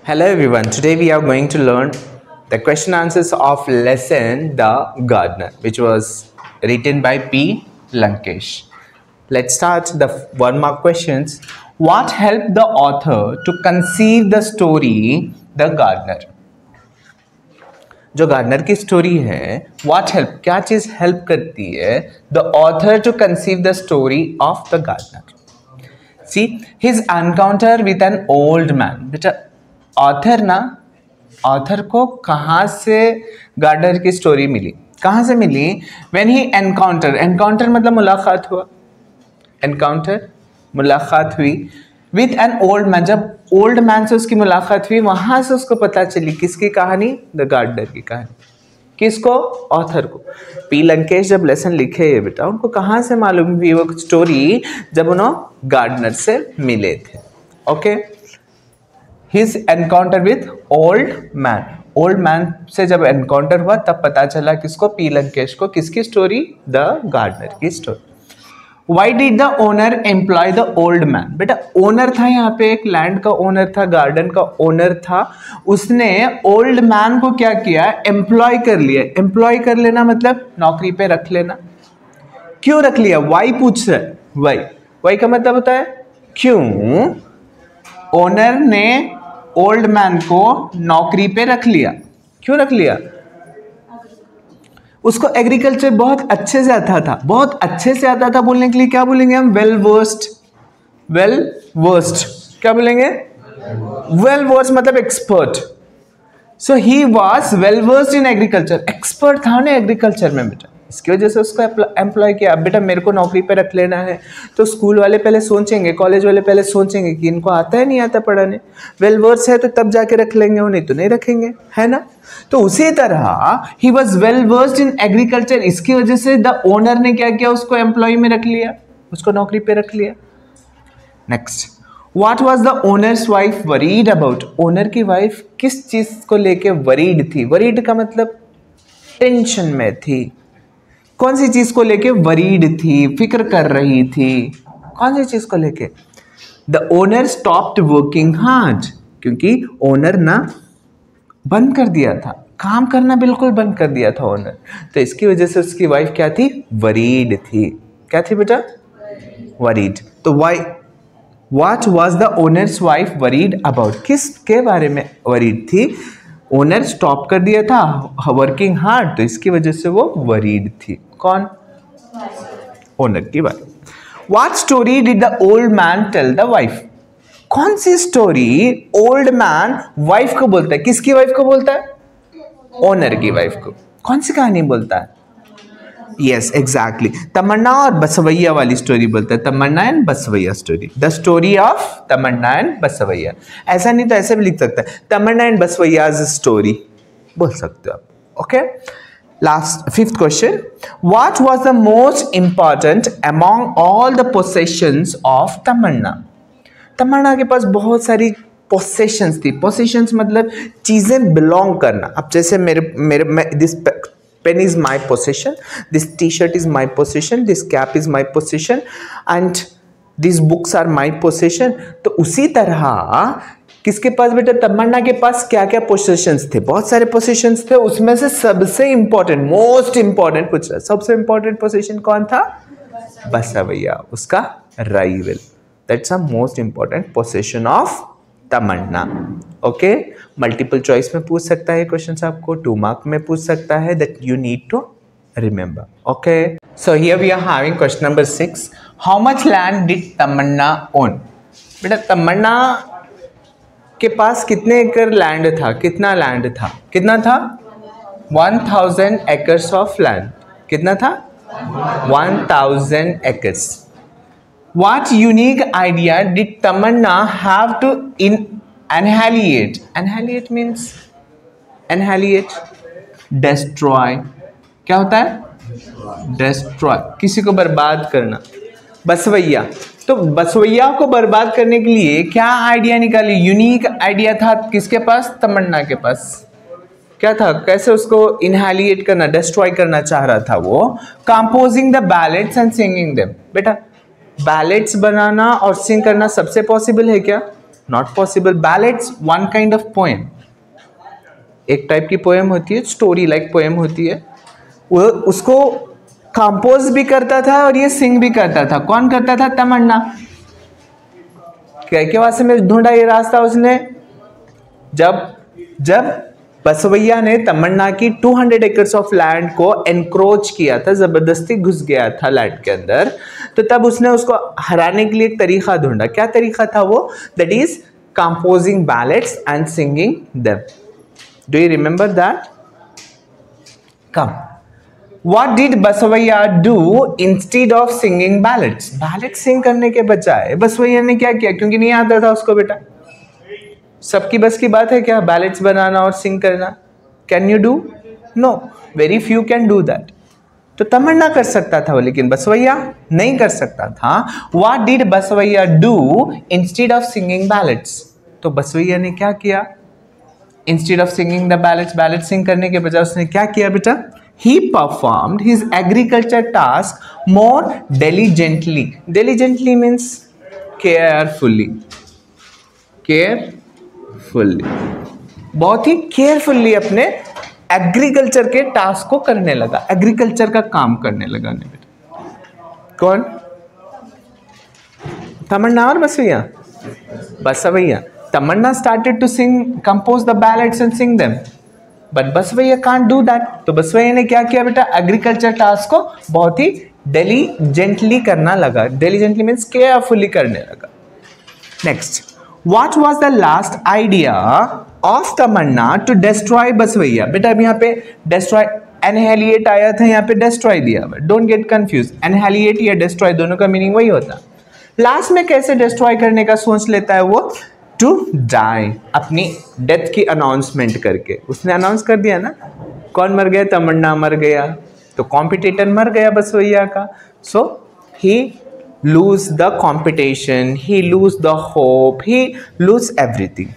Hello everyone, today we are going to learn the question answers of lesson The Gardener, which was written by P. Lankesh. Let's start the 1 mark questions. What helped the author to conceive the story The Gardener? जो gardener की story है, what help, क्या चीज help करती है the author to conceive the story of the gardener? See, his encounter with an old man. बेटा author को कहाँ से गार्डनर की स्टोरी मिली, कहाँ से मिली? When he encounter मतलब मुलाकात हुआ, मुलाकात हुई with an old man. जब ओल्ड मैन से उसकी मुलाकात हुई, वहां से उसको पता चली किसकी कहानी? द गार्डनर की कहानी. किसको? ऑथर को. पी लंकेश जब लेसन लिखे ये बेटा, उनको कहाँ से मालूम हुई वो स्टोरी? जब उन्होंने गार्डनर से मिले थे. Okay, his encounter with old man से जब एनकाउंटर हुआ तब पता चला किसको? पी लंकेश को. किसकी स्टोरी? द गार्डनर की story. Why did the owner employ the old man? बेटा ओनर था, यहाँ पे एक लैंड का ओनर था, गार्डन का ओनर था. उसने ओल्ड मैन को क्या किया? एम्प्लॉय कर लिया. एम्प्लॉय कर लेना मतलब नौकरी पे रख लेना. क्यों रख लिया? वाई पूछ रहा है. वाई का मतलब होता है क्यों. ओनर ने ओल्ड मैन को नौकरी पे रख लिया. क्यों रख लिया? उसको एग्रीकल्चर बहुत अच्छे से आता था. बहुत अच्छे से आता था बोलने के लिए क्या बोलेंगे हम? Well versed. क्या बोलेंगे? वेल वर्स्ड मतलब expert. So he was well versed in agriculture. Expert था ना एग्रीकल्चर में बेटा, इसकी वजह से उसको एम्प्लॉय किया. अब बेटा मेरे को नौकरी पे रख लेना है तो स्कूल वाले पहले सोचेंगे, कॉलेज वाले पहले सोचेंगे कि इनको आता है नहीं आता पढ़ाने. वेल वर्स्ड है तो तब जाके रख लेंगे, नहीं तो नहीं रखेंगे, है ना. तो उसी तरह ही was well versed in agriculture. इसकी वजह से द ओनर ने क्या किया? उसको एम्प्लॉय में रख लिया, उसको नौकरी पे रख लिया. Next, what was the owners wife worried about? Owner की वाइफ किस चीज को लेके वरीड थी? वरीड का मतलब टेंशन में थी. कौन सी चीज को लेके वरीड थी? फिक्र कर रही थी. कौन सी चीज को लेके? The owner stopped working hard. क्योंकि ओनर ना बंद कर दिया था, काम करना बिल्कुल बंद कर दिया था ओनर. तो इसकी वजह से उसकी वाइफ क्या थी? वरीड थी. क्या थी बेटा? वरीड. तो why what was the owners wife worried about? किसके बारे में वरीड थी? ओनर स्टॉप कर दिया था वर्किंग हार्ड, तो इसकी वजह से वो वरीड थी. कौन? ओनर की wife. What story did the old man tell the wife? कौन सी स्टोरी ओल्ड मैन वाइफ को बोलता है? किसकी वाइफ को बोलता है? ओनर की वाइफ को. कौन सी कहानी बोलता है? यस एग्जैक्टली, तमन्ना और बसवैया वाली स्टोरी बोलता है. Tamanna and Basavaiah story. The story of Tamanna and Basavaiah. ऐसा नहीं तो ऐसे भी लिख सकता है, तमन्ना एंड बसवैयाज स्टोरी बोल सकते हो आप. Okay, last 5th question. What was the most important among all the possessions of Tamanna? Tamanna के पास बहुत सारी पोसेशंस थी. पोसेशंस मतलब चीजें बिलोंग करना. अब जैसे मेरे this pen is my possession, this T shirt is my possession, this cap is my possession and this books are my possession. तो उसी तरह किसके पास बेटा? तमन्ना के पास क्या क्या पोसेशंस थे? बहुत सारे पोसेशंस थे. उसमें से सबसे इंपॉर्टेंट, मोस्ट इंपॉर्टेंट पूछ रहा, सबसे इंपॉर्टेंट पोसेशन कौन था? बसवैया, उसका rival. That's a most important possession of Tamanna. Okay, multiple choice में पूछ सकता है क्वेश्चन आपको, 2 मार्क में पूछ सकता है. That you need to remember. Okay, so here we are having question number 6. How much land did Tamanna own? बेटा तमन्ना के पास कितने एकड़ लैंड था? कितना लैंड था? कितना था? 1000 एकर्स ऑफ लैंड. कितना था? 1000 acres. What unique idea did Tamanna have to annihilate? Annihilate means destroy. क्या होता है? Destroy, किसी को बर्बाद करना. बसवैया. तो बसवैया को बर्बाद करने के लिए क्या आइडिया निकाली? यूनिक आइडिया था किसके पास? तमन्ना के पास. क्या था? कैसे उसको इनहैलिएट करना, डिस्ट्रॉय करना चाह रहा था वो? Composing the ballets and singing them. बेटा बैलेट्स बनाना और सिंग करना सबसे पॉसिबल है क्या? Not possible. Ballads one kind of poem, एक टाइप की पोएम होती है, स्टोरी लाइक पोएम होती है. वो उसको कंपोज भी करता था और ये सिंग भी करता था. कौन करता था? तमन्ना. कैकेवासे में ढूंढा ये रास्ता उसने जब बसवैया ने तमन्ना की 200 एकर्स ऑफ लैंड को एनक्रोच किया था, जबरदस्ती घुस गया था लैंड के अंदर, तो तब उसने उसको हराने के लिए एक तरीका ढूंढा. क्या तरीका था वो? That is composing ballads and singing them. Do you remember that? Come. What did बसवैया do instead of singing ballads? Ballads sing करने के बजाय बसवैया ने क्या किया? क्योंकि नहीं आता था उसको बेटा. सबकी बस की बात है क्या बैलेड्स बनाना और सिंग करना? Can you do? No, very few can do that. तो तमन्ना कर सकता था वो, लेकिन बसवैया नहीं कर सकता था. What did बसवैया do instead of singing ballads? तो बसवैया ने क्या किया? Instead of singing the ballads, ballad sing करने के बजाय उसने क्या किया बेटा? He performed his agriculture task more diligently. Diligently means carefully. Carefully. बहुत ही केयरफुल्ली अपने एग्रीकल्चर के टास्क को करने लगा, एग्रीकल्चर का काम करने लगा. ने बेटा कौन? तमन्ना और Basavaiah? Basavaiah. Tamanna started to sing, compose the ballads and sing them. But Basavaiah can't do that. तो बसवैया ने क्या किया बेटा? एग्रीकल्चर टास्क को बहुत ही डिलीजेंटली करना लगा. डिलीजेंटली मीन्स केयरफुली करने लगा. Next, what was the last idea of Tamanna to destroy Basavaiah? बेटा अब यहाँ पे डिस्ट्रॉय, एनहेलिएट आया था, यहाँ पे डिस्ट्रॉय दिया हुआ. Don't get confuse. एनहेलिएट या डिस्ट्रॉय दोनों का मीनिंग वही होता. लास्ट में कैसे डिस्ट्रॉय करने का सोच लेता है वो? टू डाई, अपनी डेथ की अनाउंसमेंट करके. उसने अनाउंस कर दिया ना, कौन मर गया? तमन्ना मर गया, तो कॉम्पिटिटर मर गया बसवैया का. So he lose the competition, he lose the hope, he lose everything.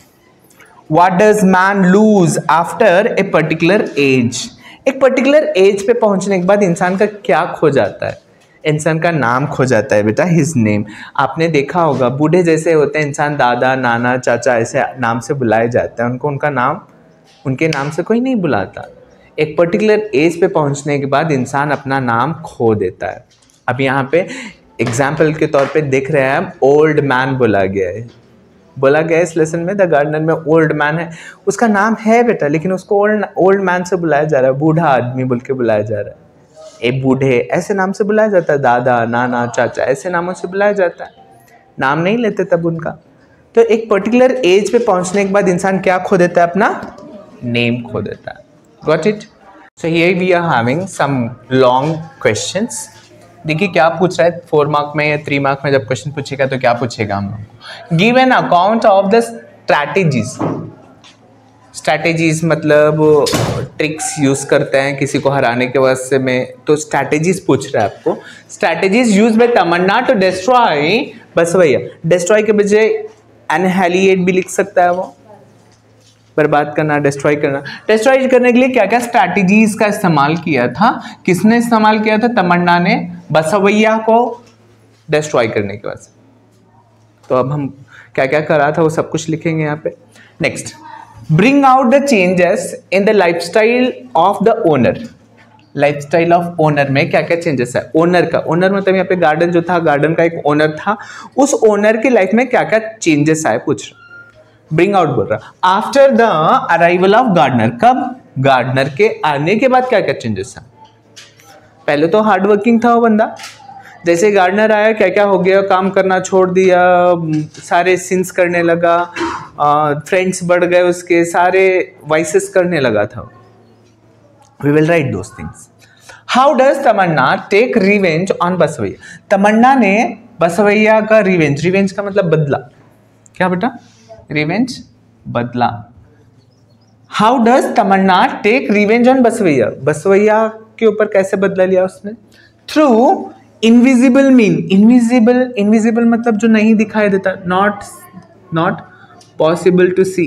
What does man lose after a particular age? एक पर्टिकुलर एज पे पहुंचने के बाद इंसान का क्या खो जाता है? इंसान का नाम खो जाता है बेटा, हिज नेम. आपने देखा होगा बूढ़े जैसे होते हैं इंसान, दादा, नाना, चाचा ऐसे नाम से बुलाए जाते हैं. उनको उनका नाम, उनके नाम से कोई नहीं बुलाता. एक पर्टिकुलर एज पे पहुंचने के बाद इंसान अपना नाम खो देता है. अब यहाँ पे एग्जाम्पल के तौर पे देख रहे हैं हम, ओल्ड मैन बोला गया है. बोला गया इस लेसन में, द गार्डनर में ओल्ड मैन है. उसका नाम है बेटा, लेकिन उसको ओल्ड मैन से बुलाया जा रहा है, बूढ़ा आदमी बोल के बुलाया जा रहा है. ए बूढ़े ऐसे नाम से बुलाया जाता है, दादा, नाना, चाचा ऐसे नामों से बुलाया जाता है. नाम नहीं लेते तब उनका. तो एक पर्टिकुलर एज पे पहुंचने के बाद इंसान क्या खो देता है? अपना नेम खो देता है. Got it? So here we are having some long questions. देखिए क्या पूछ रहा है 4 मार्क में या 3 मार्क में जब क्वेश्चन पूछेगा तो क्या पूछेगा हम लोग को? Give an account of the strategies. Strategies मतलब ट्रिक्स यूज करते हैं किसी को हराने के वास्ते में, तो स्ट्रैटेजीज पूछ रहा है आपको. Strategies use by Tamanna to destroy Basavaiah. Destroy के बजाय एनहेलिएट भी लिख सकता है वो, बर्बाद करना, डिस्ट्रॉय करना. डिस्ट्रॉय करने के लिए क्या क्या स्ट्रैटेजीज का इस्तेमाल किया था? किसने इस्तेमाल किया था? तमन्ना ने, बसवैया को डिस्ट्रॉय करने के वास्ते. तो अब हम क्या क्या करा था वो सब कुछ लिखेंगे यहाँ पे. Next, bring out the changes in the lifestyle of the owner. Lifestyle of owner में क्या क्या चेंजेस है? ओनर का, ओनर मतलब यहाँ पे गार्डन जो था, गार्डन का एक ओनर था, उस ओनर की लाइफ में क्या क्या चेंजेस आए पूछ रहा. ब्रिंग आउट बोल रहा. After the arrival of gardener, कब? गार्डनर के आने के बाद क्या क्या चेंजेस है? पहले तो हार्ड वर्किंग था वो बंदा, जैसे गार्डनर आया क्या क्या हो गया? काम करना छोड़ दिया, सारे सिंस करने लगा, फ्रेंड्स बढ़ गए उसके, सारे वाइसेस करने लगा था. We will write those things. How does Tamanna take revenge on Basavaiah? Tamanna ने बसवैया का रिवेंज, रिवेंज का मतलब बदला. क्या बेटा? रिवेंज, बदला. How does Tamanna take revenge on Basavaiah? Basavaiah के ऊपर कैसे बदला लिया उसने? Through invisible mean. Invisible, invisible मतलब जो नहीं दिखाई देता, not possible to see.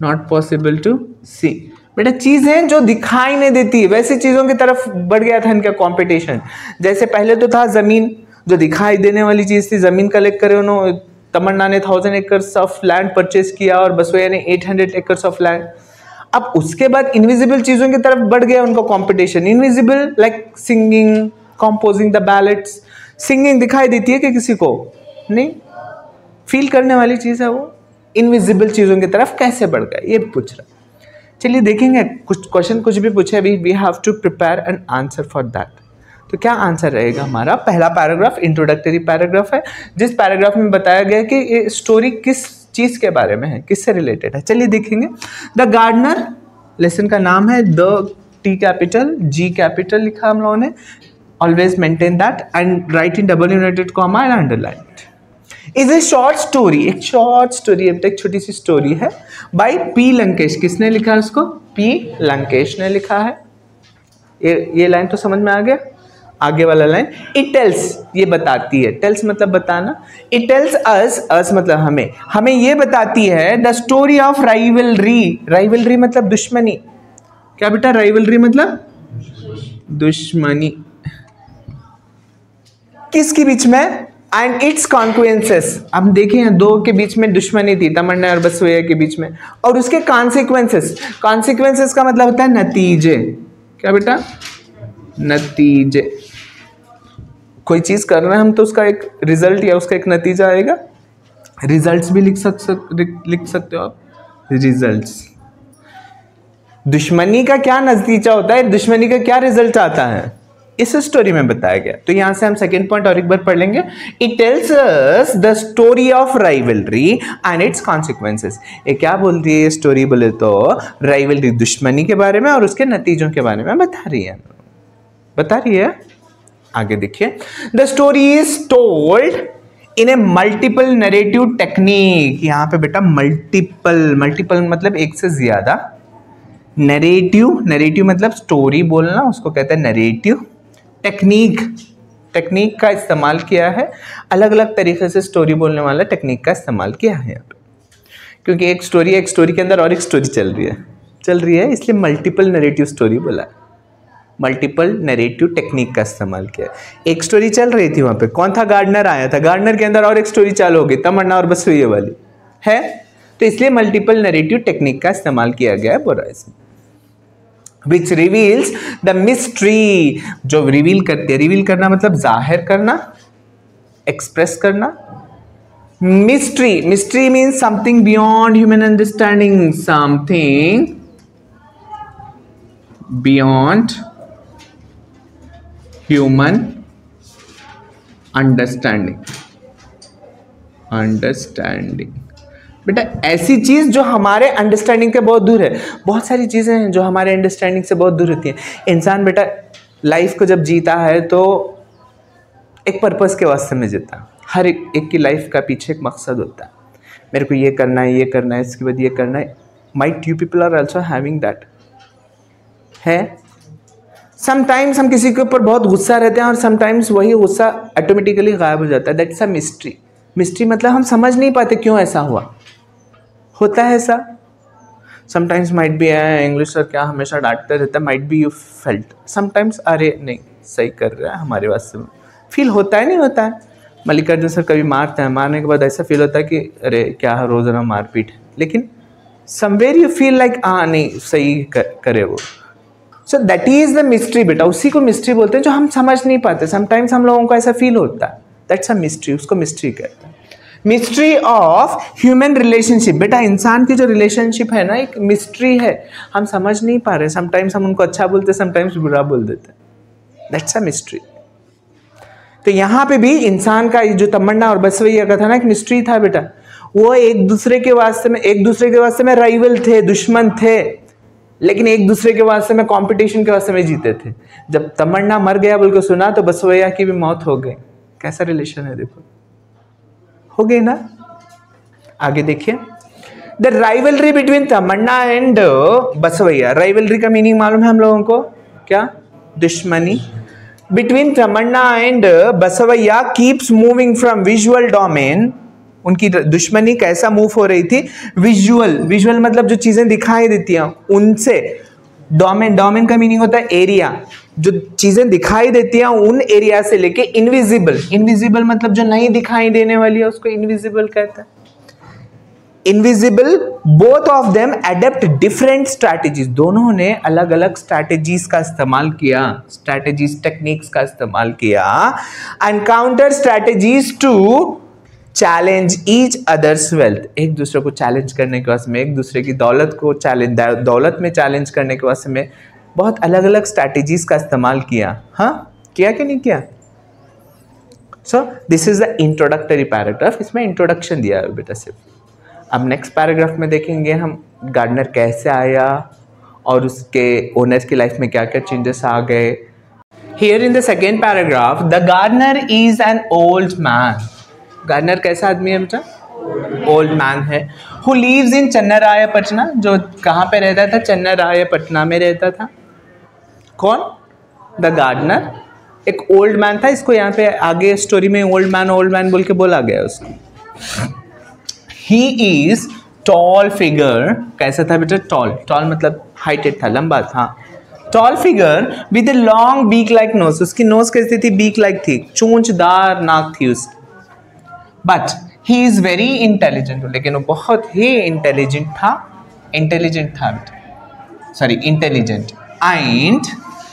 Not possible to see बेटा, चीजें जो दिखाई नहीं देती वैसी चीजों की तरफ बढ़ गया था इनका कंपटीशन. जैसे पहले तो था जमीन, जो दिखाई देने वाली चीज थी, जमीन कलेक्ट करे उन्होंने, तमन्ना ने 1000 एकर्स ऑफ लैंड परचेज किया और बसवैया ने 800 एकर्स ऑफ लैंड। अब उसके बाद इनविजिबल चीजों की तरफ बढ़ गया उनका competition. Invisible like singing, composing the ballets. Singing दिखाई देती है कि किसी को नहीं, फील करने वाली चीज है वो। इनविजिबल चीजों की तरफ कैसे बढ़ गया ये पूछ रहा। चलिए देखेंगे, कुछ क्वेश्चन कुछ भी पूछे अभी, we have to prepare an answer for that. तो क्या आंसर रहेगा हमारा? पहला पैराग्राफ इंट्रोडक्टरी पैराग्राफ है, जिस पैराग्राफ में बताया गया कि ये स्टोरी किस चीज के बारे में है, किससे रिलेटेड है। चलिए देखेंगे। द गार्डनर, लेसन का नाम है, the T capital G capital लिखा हम लोगों ने, always maintain that and right in double United comma and underline. Is a short story, एक शॉर्ट स्टोरी, एक छोटी सी स्टोरी है बाय पी लंकेश। किसने लिखा है उसको? पी लंकेश ने लिखा है। ये लाइन तो समझ में आ गया। आगे वाला लाइन, इट टेल्स, ये बताती है, टेल्स मतलब बताना, इट टेल्स अस मतलब हमें ये बताती है the story of rivalry. Rivalry मतलब दुश्मनी। क्या बेटा? राइवलरी मतलब दुश्मनी। किसके बीच में? And it's consequences. अब देखें, दो के बीच में दुश्मनी थी, तमन्ना और बसवैया के बीच में, और उसके कॉन्सिक्वेंसेस। कॉन्सिक्वेंसेस का मतलब होता है नतीजे। क्या बेटा? नतीजे। कोई चीज कर रहे हैं हम तो उसका एक रिजल्ट या उसका एक नतीजा आएगा। रिजल्ट्स भी लिख सकते हो आप, रिजल्ट्स। दुश्मनी का क्या नतीजा होता है, दुश्मनी का क्या रिजल्ट आता है, इस स्टोरी में बताया गया। तो यहां से हम सेकेंड पॉइंट और एक बार पढ़ लेंगे। It tells us the story of rivalry and it's consequences. ये क्या बोलती है ये स्टोरी? बोले तो राइवलरी, दुश्मनी के बारे में और उसके नतीजों के बारे में बता रही है। आगे देखिए। The story is told in A multiple narrative technique. यहां पे बेटा मल्टीपल मतलब एक से ज्यादा। नरेटिव मतलब स्टोरी बोलना, उसको कहते हैं नरेटिव। टेक्निक का इस्तेमाल किया है, अलग अलग तरीके से स्टोरी बोलने वाला टेक्निक का इस्तेमाल किया है यहाँ पे, क्योंकि एक स्टोरी के अंदर और एक स्टोरी चल रही है, इसलिए मल्टीपल नरेटिव स्टोरी बोला है। मल्टीपल नरेटिव टेक्निक का इस्तेमाल किया। एक स्टोरी चल रही थी वहां पे, कौन था? गार्डनर आया था, गार्डनर के अंदर और एक स्टोरी चालू हो गई, तमन्ना और बसवैया वाली है, तो इसलिए मल्टीपल नरेटिव टेक्निक का इस्तेमाल किया गया है बोला इसमें। Which reveals the mystery, जो रिवील करते हैं। रिवील करना मतलब जाहिर करना, एक्सप्रेस करना। Mystery means something beyond human understanding, something beyond human understanding. बेटा ऐसी चीज जो हमारे अंडरस्टैंडिंग के बहुत दूर है। बहुत सारी चीजें हैं जो हमारे अंडरस्टैंडिंग से बहुत दूर होती हैं। इंसान बेटा लाइफ को जब जीता है तो एक पर्पस के वास्ते में जीता है। हर एक की लाइफ का पीछे एक मकसद होता है, मेरे को ये करना है, इसके बाद ये करना है। Might you people are also having that है। समटाइम्स हम किसी के ऊपर बहुत गुस्सा रहते हैं और समटाइम्स वही गुस्सा ऑटोमेटिकली गायब हो जाता है। दैट्स अ मिस्ट्री मतलब हम समझ नहीं पाते क्यों ऐसा हुआ, होता है ऐसा। Sometimes might be, English sir क्या हमेशा डांटते रहता है, might be you felt sometimes, अरे नहीं सही कर रहा है, हमारे वास्ते में फील होता है, नहीं होता है। मल्लिकार्जुन सर कभी मारते हैं, मारने के बाद ऐसा फील होता है कि अरे क्या रोजाना मारपीट है, लेकिन समवेयर यू फील लाइक नहीं सही करे वो। So that is the mystery बेटा, उसी को मिस्ट्री बोलते हैं जो हम समझ नहीं पाते। समटाइम्स हम लोगों को ऐसा फील होता है, दैट्स अ मिस्ट्री, उसको मिस्ट्री कहते हैं। मिस्ट्री ऑफ ह्यूमन रिलेशनशिप, बेटा इंसान की जो रिलेशनशिप है ना एक मिस्ट्री है, हम समझ नहीं पा रहे। समटाइम्स हम उनको अच्छा बोलते, समटाइम्स बुरा बोल देते, दैट्स अ मिस्ट्री। तो यहाँ पे भी इंसान का जो तमन्ना और बसवैया का था ना एक मिस्ट्री था बेटा। वो एक दूसरे के वास्ते में राइवल थे, दुश्मन थे, लेकिन एक दूसरे के वास्ते में कंपटीशन के वास्ते में जीते थे। जब तमन्ना मर गया बोल के सुना तो बसवैया की भी मौत हो गई। कैसा रिलेशन है देखो, हो गई ना। आगे देखिए, the rivalry between Tamanna and Basavaiah. Rivalry का मीनिंग मालूम है हम लोगों को, क्या? दुश्मनी। Between Tamanna and Basavaiah keeps moving from visual domain. उनकी दुश्मनी कैसा मूव हो रही थी? विजुअल मतलब जो चीजें दिखाई देती हैं उनसे। डोमेन का मीनिंग होता है एरिया। जो चीजें दिखाई देती हैं उन एरिया से लेके इनविजिबल, इनविजिबल मतलब जो नहीं दिखाई देने वाली है उसको इनविजिबल कहता है। Invisible, both of them adapt different strategies, दोनों ने अलग अलग स्ट्रैटेजीज का इस्तेमाल किया, स्ट्रैटेजीज टेक्निक्स का इस्तेमाल किया, and counter strategies to challenge each others wealth, एक दूसरे को चैलेंज करने के वास्ते में, एक दूसरे की दौलत को चैलेंज, दौलत में चैलेंज करने के वास्ते में बहुत अलग अलग स्ट्रैटेजीज का इस्तेमाल किया। हाँ, किया कि नहीं किया? So this is the introductory paragraph, इसमें इंट्रोडक्शन दिया है बेटा सिर्फ। अब नेक्स्ट पैराग्राफ में देखेंगे हम गार्डनर कैसे आया और उसके ओनर्स की लाइफ में क्या क्या चेंजेस आ गए। Here in the second paragraph, the gardener is an old man. Gardener कैसा आदमी है बेटा? ओल्ड मैन है। हु लीव्स इन चन्नरायपटना, जो कहाँ पे रहता था? चन्नरायपटना में रहता था। कौन? The gardener. एक ओल्ड मैन था, इसको यहाँ पे आगे स्टोरी में ओल्ड मैन बोल के बोला गया उसको। ही इज टॉल फिगर, कैसा था बेटा? टॉल, टॉल मतलब हाइटेड था, लंबा था। Tall figure with a long beak like nose, उसकी नोज कैसी थी? बीक लाइक थी, चोंचदार नाक थी उसकी। But he is very intelligent, लेकिन वो बहुत ही इंटेलिजेंट था, intelligent and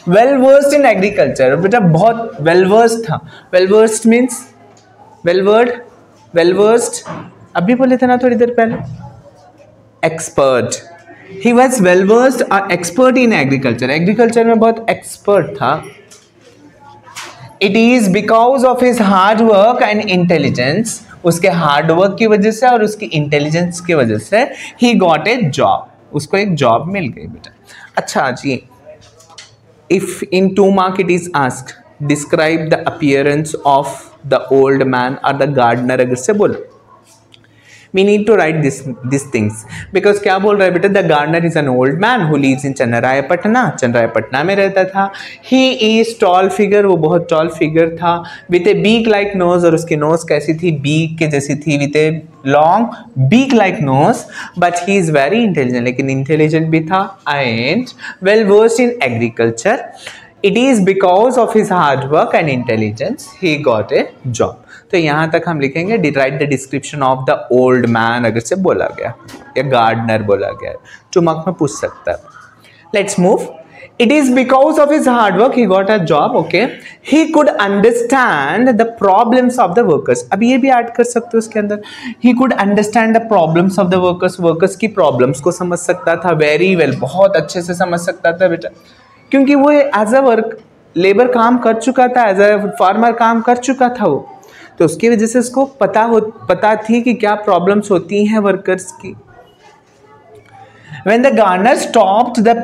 well versed in agriculture. बेटा बहुत वेल वर्स्ड था। Well versed means well versed अभी बोले थे ना थोड़ी देर पहले, expert. He was well versed और एक्सपर्ट इन एग्रीकल्चर, एग्रीकल्चर में बहुत एक्सपर्ट था। It is because of his hard work and intelligence, उसके हार्ड वर्क की वजह से और उसकी इंटेलिजेंस की वजह से ही गॉट ए जॉब, उसको एक जॉब मिल गई बेटा। अच्छा जी, if in 2 mark it is asked describe the appearance of the old man और द गार्डनर, अगर से बोलो we need to write these things because क्या बोल रहा है बेटा? The gardener is an old man who lives in Channarayapatna, Channarayapatna में रहता था। ही इज टॉल फिगर, वो बहुत टॉल फिगर था। With a beak like nose, और उसकी नोज कैसी थी? बीक के जैसी थी, with a long beak like nose. But he is very intelligent, लेकिन इंटेलिजेंट भी था and well versed in agriculture. It is because of his hard work and intelligence he got a job. तो यहाँ तक हम लिखेंगे right the description of the old man, अगर से बोला गया या गार्डनर बोला गया, 2 मार्क में पूछ सकता है। Let's move. It is because of his hard work he got a job. Okay, he could understand the problems of the workers, अब ये भी ऐड कर सकते हो उसके अंदर। He could understand the problems of the workers, workers की problems को समझ सकता था वेरी वेल, बहुत अच्छे से समझ सकता था बेटा, क्योंकि वो एज अ लेबर काम कर चुका था, एज अ फार्मर काम कर चुका था वो, तो उसकी वजह से उसको पता थी कि क्या प्रॉब्लम्स होती हैं वर्कर्स की। When the gardener stopped the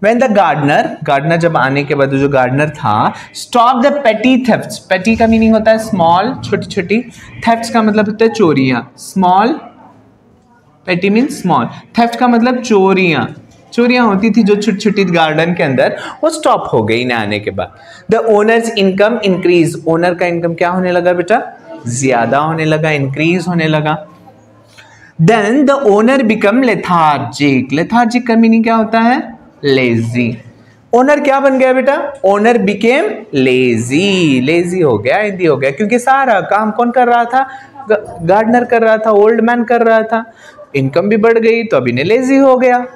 when the gardener जब आने के बाद जो गार्डनर था, stop the petty thefts, petty का मीनिंग होता है स्मॉल, छोटी छोटी, thefts का मतलब होता है चोरियां, small, petty means small, theft का मतलब चोरियां होती थी जो छोटी छोटी गार्डन के अंदर, वो स्टॉप हो गई ना आने के बाद। The owners income increase, owner का इनकम क्या होने लगा बेटा? ज्यादा होने लगा, इंक्रीज होने लगा। Then the owner become lethargic, lethargic का मीनिंग क्या होता है? लेजी। ओनर क्या बन गया बेटा? ओनर बिकेम लेजी, लेजी हो गया, हिंदी हो गया, क्योंकि सारा काम कौन कर रहा था? गार्डनर कर रहा था, ओल्ड मैन कर रहा था। इनकम भी बढ़ गई तो अभी ने लेजी हो गया।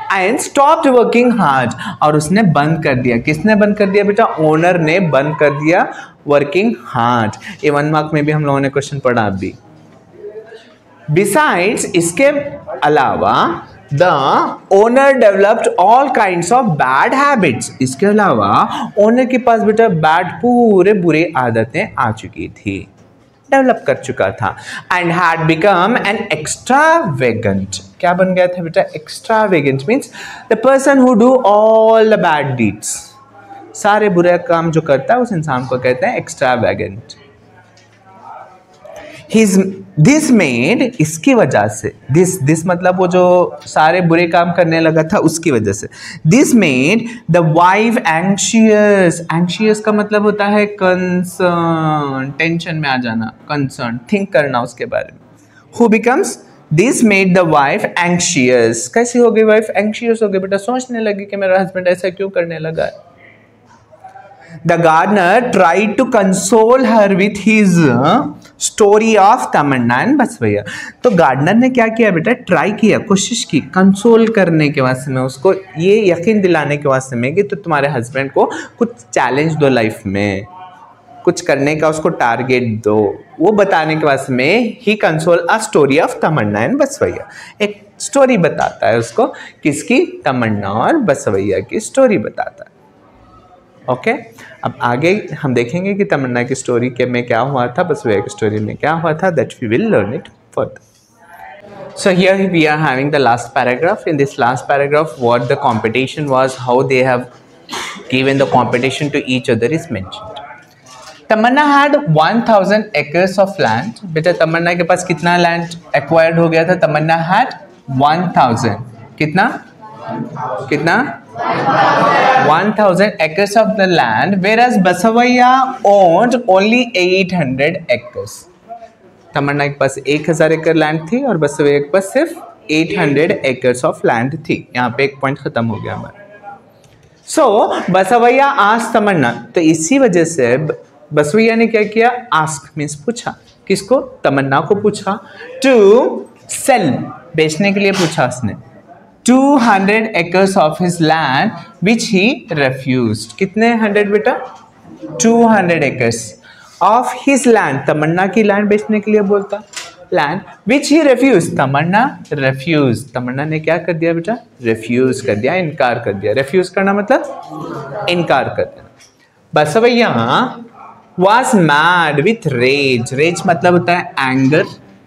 एंड स्टॉप्ड वर्किंग हार्ड, और उसने बंद कर दिया। किसने बंद कर दिया बेटा? ओनर ने बंद कर दिया वर्किंग हार्ड। ये 1 मार्क में भी हम लोगों ने क्वेश्चन पढ़ा अभी। बिसाइड्स, इसके अलावा, the owner developed all kinds of bad habits, इसके अलावा ओनर के पास बेटा पूरे बुरे आदतें आ चुकी थी, डेवलप कर चुका था। And had become an extravagant, क्या बन गया था बेटा? Extravagant means the person who do all the bad deeds, सारे बुरे काम जो करता है उस इंसान को कहते हैं एक्स्ट्रावेगेंट। दिस मेड, इसकी वजह से, दिस मतलब वो जो सारे बुरे काम करने लगा था उसकी वजह से। This made the wife anxious, anxious का मतलब होता है कंसर्न, टेंशन में आ जाना, कंसर्न, थिंक करना उसके बारे में। Who becomes this made the wife anxious. कैसी हो गई वाइफ? एंक्शियस हो गई बेटा, सोचने लगी कि मेरा हस्बैंड ऐसा क्यों करने लगा है। The gardener tried to console her with his story of Tamanna and Basavaiah. तो गार्डनर ने क्या किया बेटा? ट्राई किया, कोशिश की कंसोल करने के वास्ते में, उसको ये यकीन दिलाने के वास्ते में कि तो तुम्हारे हस्बैंड को कुछ चैलेंज दो लाइफ में, कुछ करने का उसको टारगेट दो, वो बताने के वास्ते में he console a story of Tamanna and Basavaiah. एक स्टोरी बताता है उसको, किसकी? तमन्ना और बसवैया की स्टोरी बताता है। ओके अब आगे हम देखेंगे कि तमन्ना की स्टोरी के में क्या हुआ था, बसवैया की स्टोरी में क्या हुआ था, that we will learn it further. So here we are having the last paragraph. In this last paragraph, what the competition was, how they have given the competition to each other is mentioned. Tamanna had 1000 acres of land. बेटा तमन्ना के पास कितना land acquired हो गया था? तमन्ना had 1000 कितना 1000 acres of the land, whereas Basavaiya owned only 800 acres. तमन्ना के पास 1000 एकड़ land थी और बसवैया के पास सिर्फ 800 acres ऑफ लैंड थी। यहाँ पे एक पॉइंट खत्म हो गया हमारा। सो बसवैया आस्क्ड तमन्ना, तो इसी वजह से बसवैया ने क्या किया? आस्क मीन्स पूछा, किसको? तमन्ना को पूछा। टू सेल, बेचने के लिए पूछा उसने। 200 acres of his land which he refused. कितने 100 बेटा? 200 acres of his land. तमन्ना की लैंड बेचने के लिए बोलता, land which he refused. Tamanna refused. Tamanna ने क्या कर दिया बेटा? refuse कर दिया, इनकार कर दिया। refuse करना मतलब इनकार कर देना। बसवैया was mad with rage. rage मतलब होता है एंगर,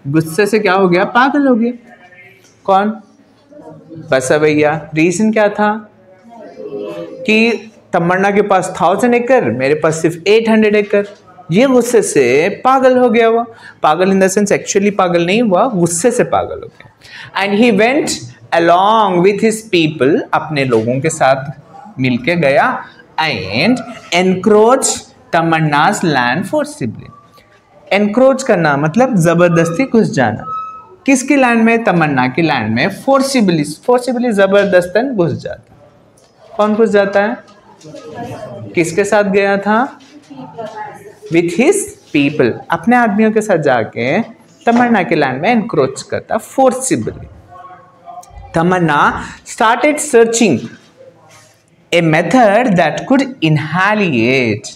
गुस्से से क्या हो गया? पागल हो गया। कौन? बसवैया। रीजन क्या था? कि तमन्ना के पास 1000 एकड़, मेरे पास सिर्फ 800 एकड़। ये गुस्से से पागल हो गया। वो पागल इन द सेंस एक्चुअली पागल नहीं हुआ, गुस्से से पागल हो गया। And he went along with his people, अपने लोगों के साथ मिलके गया। And encroach Tamanna's land forcibly. Encroach करना मतलब जबरदस्ती घुस जाना। किसकी लैंड में? तमन्ना की लैंड में फोर्सिबली जबरदस्तन घुस जाता। कौन घुस जाता है? किसके साथ गया था? विथ हिज पीपल, अपने आदमियों के साथ जाके तमन्ना की लैंड में एनक्रोच करता forcibly. Tamanna started searching a method that could annihilate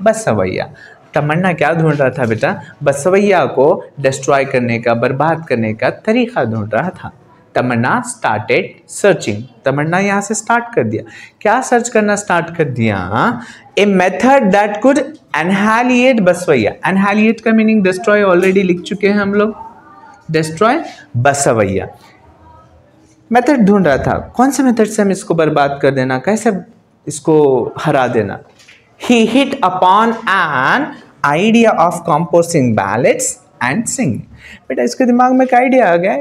Basavaiah. Tamanna क्या ढूंढ रहा था बेटा? बसवैया को डिस्ट्रॉय करने का, बर्बाद करने का तरीका ढूंढ रहा था। तमन्ना स्टार्टेड सर्चिंग, तमन्ना यहाँ से स्टार्ट कर दिया। क्या सर्च करना स्टार्ट कर दिया? A method that could annihilate Basavaiah. Annihilate का मीनिंग डिस्ट्रॉय ऑलरेडी लिख चुके हैं हम लोग। डिस्ट्रॉय बसवैया मेथड ढूंढ रहा था। कौन से मेथड से हम इसको बर्बाद कर देना, कैसे इसको हरा देना? He hit upon an idea of composing ballads and singing. बेटा इसके दिमाग में एक आइडिया आ गया,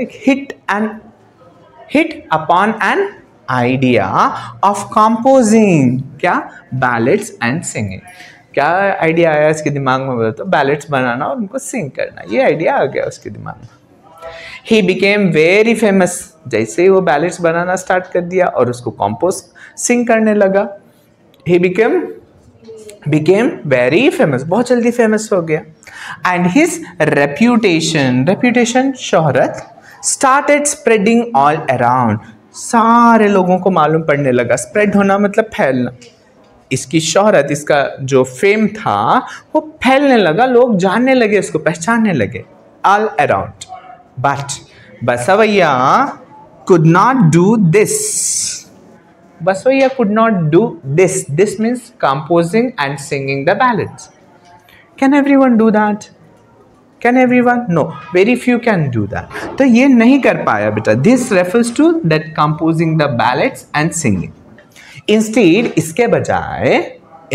hit upon an idea of composing क्या? ballads and singing। क्या आइडिया आया इसके दिमाग में? बोला तो ballads बनाना और उनको सिंग करना, ये आइडिया आ गया उसके दिमाग में। He became very famous। जैसे ही वो ballads बनाना स्टार्ट कर दिया और उसको कंपोज सिंग करने लगा, he became very famous, बहुत जल्दी फेमस हो गया। एंड हिज रेप्यूटेशन शोहरत started spreading all around, सारे लोगों को मालूम पड़ने लगा। स्प्रेड होना मतलब फैलना। इसकी शोहरत, इसका जो फेम था वो फैलने लगा, लोग जानने लगे, इसको पहचानने लगे all around। But बसवैया could not do this। Basavaiya could not do this. This means composing and singing the ballads. Can everyone do that? Can everyone? No, very few can do that. तो ये नहीं कर पाया बेटा। This refers to that composing the ballads and singing. Instead, इसके बजाय,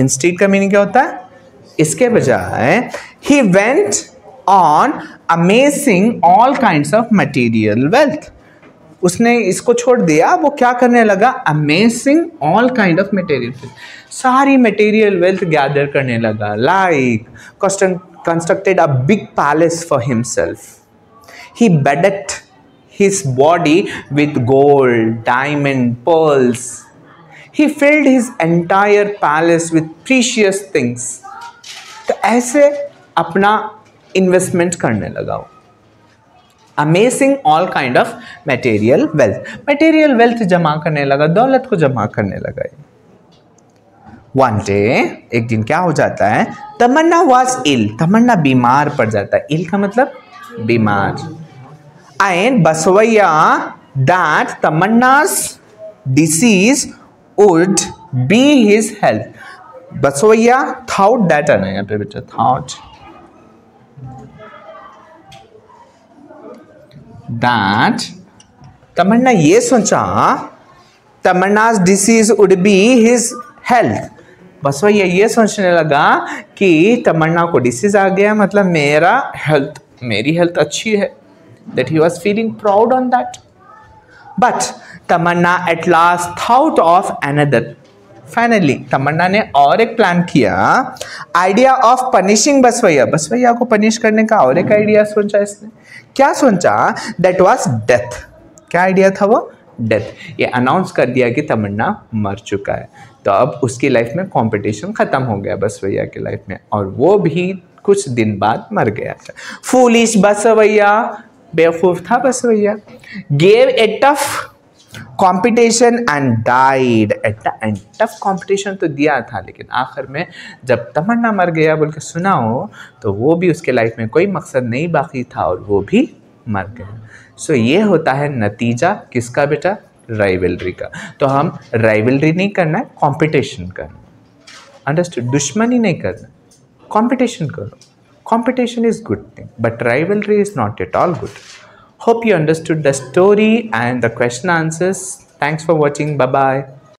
instead का meaning क्या होता है? इसके बजाय he went on amassing all kinds of material wealth। उसने इसको छोड़ दिया, वो क्या करने लगा? Amazing all kind of material, सारी मटेरियल वेल्थ गैदर करने लगा। Like constructed a big palace for himself. He bedded his body with gold, diamond, pearls. He filled his entire palace with precious things. तो ऐसे अपना investment करने लगा वो. Amazing all kind of material wealth. Material wealth जमा करने लगा, दौलत को जमा करने लगा. वन डे, एक दिन क्या हो जाता है, तमन्ना वॉज इल. तमन्ना बीमार पड़ जाता है. इल का मतलब बीमार. एंड बसवैया दैट तमन्ना's disease would be his health. Basavaiah thought that आना यहाँ पे बेटा, thought that तमन्ना ये सोचा तमन्ना's disease would be his health. बसवैया ये सोचने लगा कि तमन्ना को डिसीज आ गया, मतलब मेरी हेल्थ अच्छी है. That he was feeling proud on that. But Tamannaah at last thought of another. Finally तमन्ना ने और एक प्लान किया. Idea of punishing Basavaiah. Basavaiah को पनिश करने का और एक आइडिया सोचा इसने. क्या सोचा? That was death. क्या आइडिया था वो? डेथ. ये अनाउंस कर दिया कि तमन्ना मर चुका है. तो अब उसकी लाइफ में कंपटीशन खत्म हो गया बसवैया की लाइफ में, और वो भी कुछ दिन बाद मर गया. फूलिश बसवैया, बेवकूफ था Basavaiah. Gave a tough competition and died at the end. Tough competition तो दिया था, लेकिन आखिर में जब तमन्ना मर गया बोल के सुना हो, तो वो भी उसके लाइफ में कोई मकसद नहीं बाकी था और वो भी मर गया. सो ये होता है नतीजा किसका बेटा? राइवलरी का. तो हम राइवलरी नहीं करना है, कंपटीशन करना. अंडरस्टूड? दुश्मनी नहीं करना, कंपटीशन करो. Competition is good thing, but rivalry is not at all good. Hope you understood the story and the question answers. Thanks for watching. Bye bye.